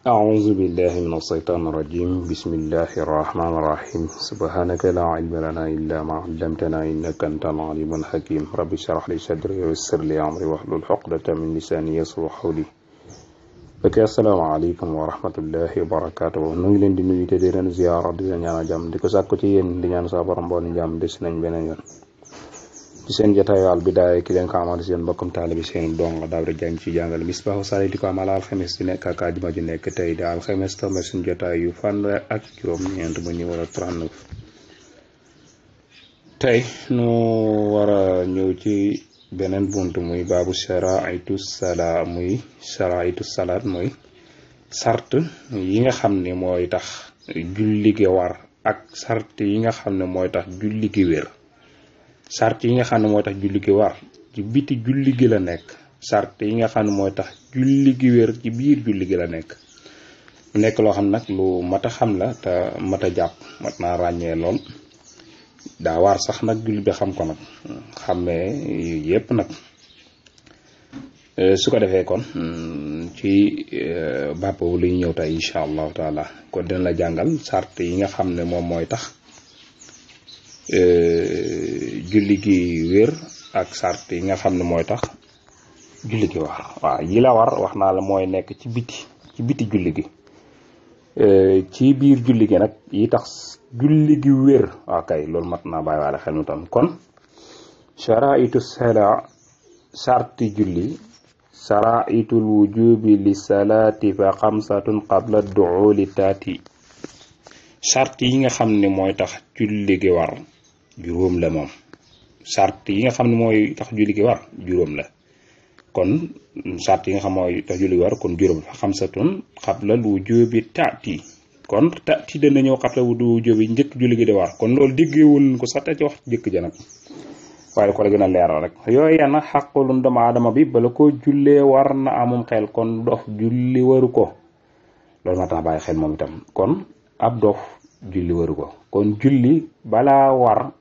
أعوذ بالله من الشيطان الرجيم بسم الله الرحمن الرحيم سبحانك لا علم لنا إلا ما علمتنا إنك أنت العليم الحكيم رب اشرح لي صدري ويسر لي أمري واحلل عقدة من لساني يفقهوا قولي ok asalaamaaleykum wa rahmatullahi wa barakaatu nu ngi leen di nuyu te di leen ziyaara di leen ñaanal jàmm di ko sàkku ci yéen di ñaan sa borom boole jàmm des nañ beneen yoon ci seen jotaayu allbidaya ki leen ko amal seen mbokkum taalibi seen dong Daawuda Jaañ ci jàngale misbaahu saali di ko amal alxames di nekk ak àjjuma ju nekk tey di alxames tombe suñu jotaay yu fanweer ak juróom-ñeent ba numéro 39 tey nu war a ñëw ci beneen bunt muy baabu sharaitu salaat muy sart yi nga xam ne mooy tax julli gi war ak sart yi nga xam ne mooy tax julli gi wér. sart yi nga xam ne mooy tax julli gi war ci biti julli gi la nekk, sart yi nga xam ne mooy tax julli gi wér ci biir julli gi la nekk. mu nekk loo xam nag lu mat a xam la te mat a jàpp, mat naa ràññee lool. daa war sax nag julli bi xam ko nag, xamee yépp nag. su ko defee kon ci bàpp wu lu ñu ñëw tey incha allahu taala kon dina la jàngal sart yi nga xam ne moom mooy tax julli gi wér ak sart yi nga xam ne mooy tax julli gi war. waaw yi la war wax naa la mooy nekk ci biti julli gi. ci biir julli gi nag yi tax julli gi wér waaw kay loolu mat naa bàyyi waale xel mu tam. kon sharaitu sala sarti julli saraitul wujubi li salaati fa xamsatun qabla duuli taati. sart yi nga xam ne mooy tax julli gi war juróom la moom. sart yi nga xam ne mooy tax julli gi war juróom la. kon sart yi nga xam mooy tax julli gi war kon juróom la. xamsatun qabla wujubi taati. kon taati dana ñëw qabla wujubi njëkk julli gi di war. kon loolu déggewul ko sax te ci wax njëkk ja nag, waaye ko la gën a leeral rek. yooyu yana xaqulun doomu aadama bi bala ko jullee war na amum xel, kon dof julli waru ko. loolu ma tax bàyyi xel moom itam. kon ab dof julli waru ko. kon julli balaa war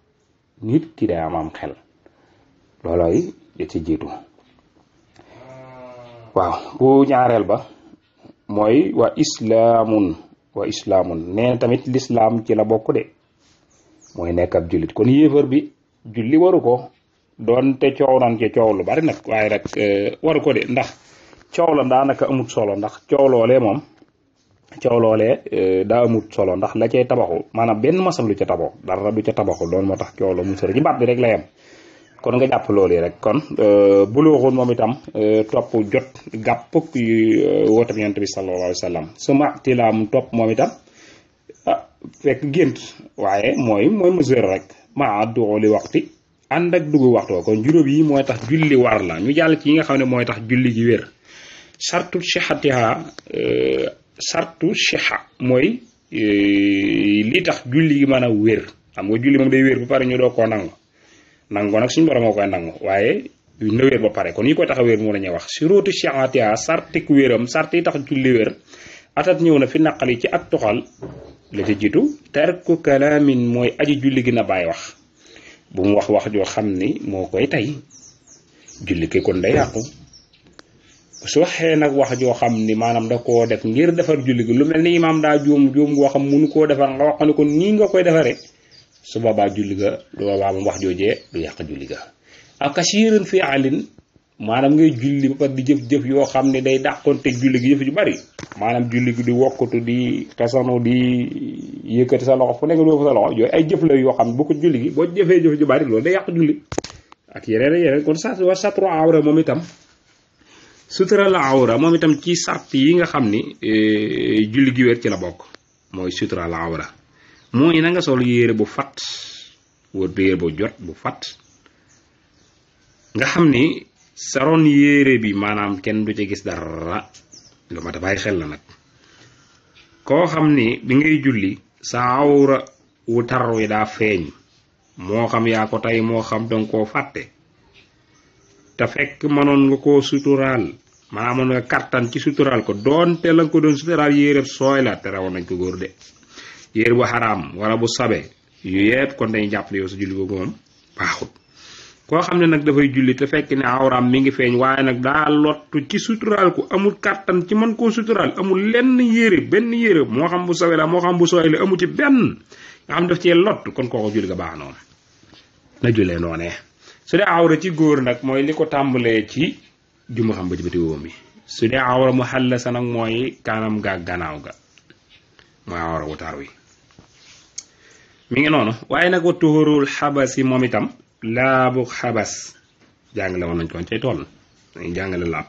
nit ki day am xel, loolooy di ci jiitu. waaw bu ñaareel ba mooy wa islaamun nee tamit lislaam ci la bokk de, mooy nekk ab jullit. kon yéefar bi julli waru ko, doonte coow nan ci coow lu bari nag, waaye rek waru ko de, ndax coow la daanaka amut solo. ndax coow loolee daa amut solo, ndax la cay tabaxu maanaam benn masal lu ca tabaxu, dara du ca tabaxu. loolu moo tax coow la mu sori ci baat bi rek la yem. kon nga jàpp loolu rek. kon buluuxul moom itam topp jot gàpp wootam yonent bi sallallahu alayhi wa sallam. suma tilaam topp moom itam fekk gént, waaye mooy mesure rek. ma duuli waxti ànd ak dugg waxtu. kon juróom yi mooy tax julli war la. ñu jàll ci yi nga xam ne mooy tax julli gi wér. sartu sixa mooy li tax julli gi mën a wér. xam nga julli moom day wér ba pare ñu doo koo nangu nag suñu borom moo koy nangu, waaye na wér ba pare. kon yi koy tax a wér moo la ñuy wax surutu sixatiha sartik wéram. sart yi tax julli wér atat ñëw na fi naqali ci ak toxal. la ci jiitu tarku kalaamin mooy aji julli gi na bàyyi wax. bu mu wax joo xam ni moo koy tey julli ki kon day yàqu. su waxee nag wax joo xam ni maanaam da koo def ngir defar julli gi, lu mel ni imaam daa juum goo xam munu koo defar nga wax ne ko nii nga koy defaree, su boobaa julli ga lu boobaa moom wax joojee du yàq julli ga. ak kasiirun fi alin maanaam ngay julli ba pare di jëf yoo xam ne day dàqoonte julli gi jëf ju bari. maanaam julli gi di wokkatu di tasano di yëkkati sa loxo fu nekk doo fa sa loxo, yooyu ay jëf la yoo xam ne boo ko julli gi boo jëfee jëf ju bari loolu day yàq julli ak yeneen. kon wa satru awra moom itam sutura la awra moom itam ci sart yi nga xam ni julli gi wér ci la bokk. mooy sutura la awra mooy na nga sol yére bu fat, wër yére bu jot bu fat, nga xam ni sa ron yére bi maanaam kenn du ci gis dara. lu ma ta bàyyi xel la nag. koo xam ni bi ngay julli sa awra wu tar wi daa feeñ, moo xam yaa ko tey moo xam danga koo fàtte, te fekk mënoon nga koo suturaal, maanaam mën nga kattan ci suturaal ko, doonte la nga ko doon suturaal yére sooy la te rawoon nañ ko góor de. yére bu xaraam wala bu sabe yu yëpp kon dañuy jàppale yow sa julli boobu moom baaxut. koo xam ne nag dafay julli te fekk ne awraam mi ngi feeñ waaye nag daa lottu ci suturaal ko amul kàttan ci mën koo suturaal amul lenn yére benn yére moo xam bu sawe la moo xam bu sooy la amu ci benn nga xam daf cee lott kon kooku julli ga baax noonu na jullee noonee su dee awra ci góor nag mooy li ko tàmbalee ci jumba xam ba ci biti wóom bi su dee awra mu xallasa nag mooy kanam ga gannaaw ga mooy awra wu tar wi mi ngi noonu waaye nag wa tuhurul xabas yi moom itam laabu xabas jàngale woon nañ ko cay toll dañuy jàngale laab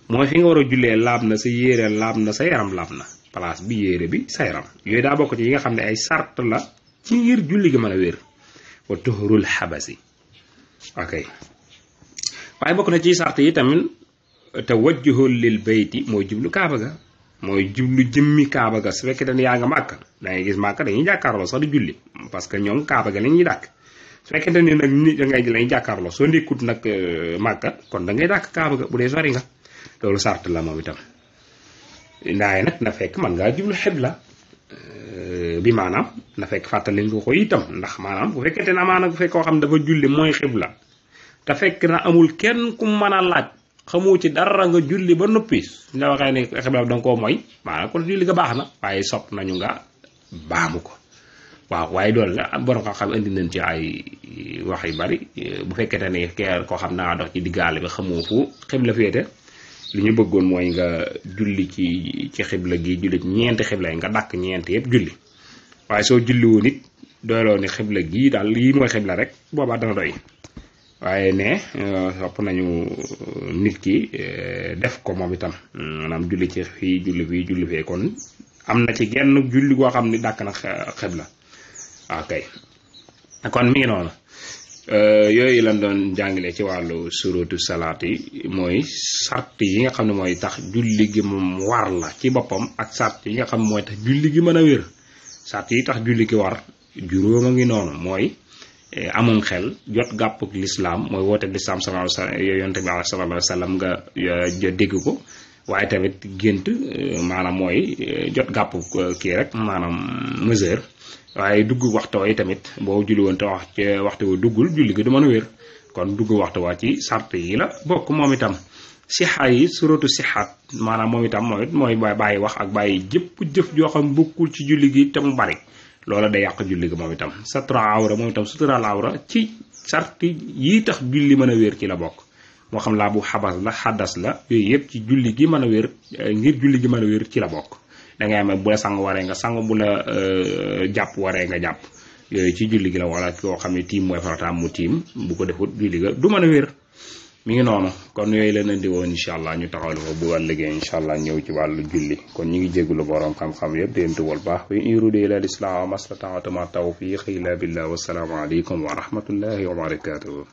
mooy fi nga war a jullee laab na sa yére laab na sa yaram laab na place bi yére bi sa yaram yooyu daa bokk ci yi nga xam ne ay sart la ci ngir julli gi mën a wér wa tuhurul xabas yi ok waaye bokk na ci sart yi tamit tawajjuhul lil bayti mooy jublu kaaba ga mooy jublu jëmmi kaaba ga su fekkee dañ yaa nga màkk da ngay gis màkk dañuy jàkkaarloo sax di julli parce que ñoom kaaba ga la ñuy dàkk su fekkente ni nag nit da ngay lañuy jàkkaarloo soo nekkut nag màkka kon da ngay dàkk kaaba ga bu dee sori nga loolu sart la moom itam ndaaye nag na fekk man ngaa jublu xibla bi maanaam na fekk fàttali nga ko itam ndax maanaam bu fekkente ne amaana bu fekk koo xam dafa julli mooy xibla te fekk na amul kenn ku mën a laaj xamoo ci dara nga julli ba noppi nga waxee ne xibla da nga koo mooy maanaam kon julli nga baax na waaye sopp nañu nga baamu ko waaw waaye loolu la borom xam-xam indi nañ ci ay wax yu bari bu fekkente ne koo xam naa dox ci diggaale bi xamoo fu xibla féete li ñu bëggoon mooy nga julli ci xibla gi julli ci ñeenti xibla yi nga dàkk ñeenti yëpp julli waaye soo julli woon it doyloo ni xibla gii daal lii mooy xibla rek boobaa dana doy waaye ne sopp nañu nit ki def ko moom itam maanaam julli ci fii julli fee kon am na ci genn julli goo xam ni dàkk na xibla ok kon mi ngi noonu yooyu lan doon jàngale ci wàllu surutu salaat yi mooy sart yi nga xam ne mooy tax julli gi moom war la ci boppam ak sart yi nga xam ne mooy tax julli gi mën a wér sart yi tax julli gi war juróom a ngi noonu mooy amum xel jot gàppuk lislaam mooy woote lislaam sallallahu alayhi wa sallam yonent bi sallallahu alayhi wa sallam nga dégg ko waaye tamit gént maanaam mooy jot gàppuk kii rek maanaam mesure waaye dugg waxtu yi tamit boo julli woon te waxtu wa duggul julli gi du mën a wér kon dugg waxtu waa ci sart yi la bokk moom itam sixa yi suratu sixaat maanaam moom itam mooy bàyyi wax ak bàyyi jëpp jëf joo xam bokkul ci julli gi te mu bari loola day yàq julli gi moom itam satra awra moom itam suturaal awra ci sart yi tax julli mën a wér ci la bokk moo xam laa bu xabas la xaddas la yooyu yëpp ci julli gi mën a wér ngir julli gi mën a wér ci la bokk da ngay am bu la sang waree nga sang bu la jàpp waree nga jàpp yooyu ci julli gi la wala koo xam ne tiim mooy farataam mu tiim bu ko defut julli ga du mën a wér mi ngi noonu kon yooyu la leen di woon incha allah ñu taxawal ko bu ëllëgee incha allah ñëw ci wàllu julli kon ñu ngi jégalu borom xam-xam yëpp di leen tuwal baax wa in uriidu illa al-islaaha ma stata'tu ma tawfiiqi illa billah wa salaamu aleykum wa rahmatullahi wa barakatuh